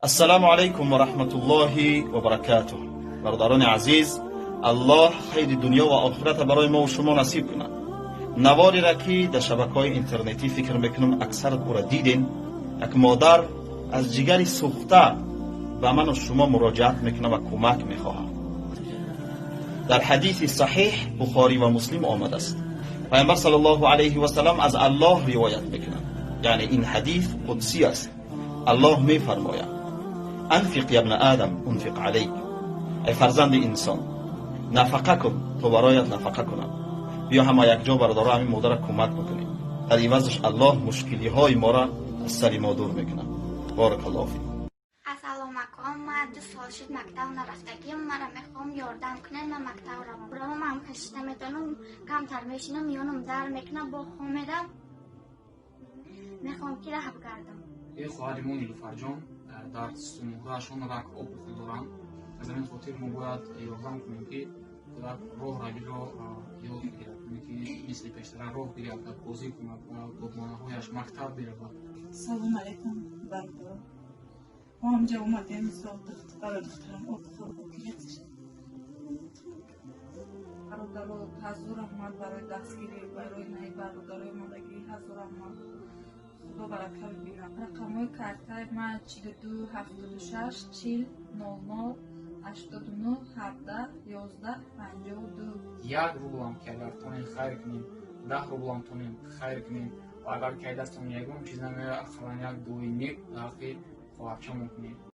السلام علیکم و رحمت الله و برکاته. برادران عزیز، الله خیر دنیا و آخرت برای ما و شما نصیب کنه. نواری را که در شبکه‌های اینترنتی فکر میکنم اکثر او را دیدین، یک مادر از جگر سوخته به من و شما مراجعت میکنه و کمک میخواهد. در حدیث صحیح بخاری و مسلم آمده است. پیامبر صلی الله علیه و سلم از الله روایت میکنه، یعنی این حدیث قدسی است. الله میفرماید: انفق یا ابن آدم انفق علیک، ای فرزند انسان نفقه کن تو برایت نفقه کنم. بیا همه یک جا برادر همین مادر کمک بکنیم، در عوضش الله مشکلی های ما را از سر ما دور میکنه. بارک الله فیک. السلام علیکم. من 2 سال شد مکتب نرفتگیم. من میخوام یاردم کنه من مکتب روم. برام هم هشته میتونم کمتر میشینم میونم در میکنم با خومیدم میخوام که راه بگردم. یه خواهرمون نیلوفر جان در سموهایشان رک آب بخور دارند. از این خاطر ما باید یاردم کنیم که کودک راه روی را یاد بگیرد، که مثل پیشتر راه بگردد، بازی کند و دگمانه‌هایش مکتب برود. سلام علیکم برادران. ما همجا اومدیم سال برای دخترم آب بخور بکنیدش. برادران حضور احمد برای دستگیری برای نهی برادرای مادگی حضور احمد خدا برکت ببینم. رقم‌های کارتای من 42 76 40 00 89 17 11 52. 1 рублам که اگر تونیم خیر کنیم، 10 рублам تونیم خیر کنیم و اگر که دستمون یکم چیز نمیاد اخران یک دوی نیک در خواهد چون کنیم.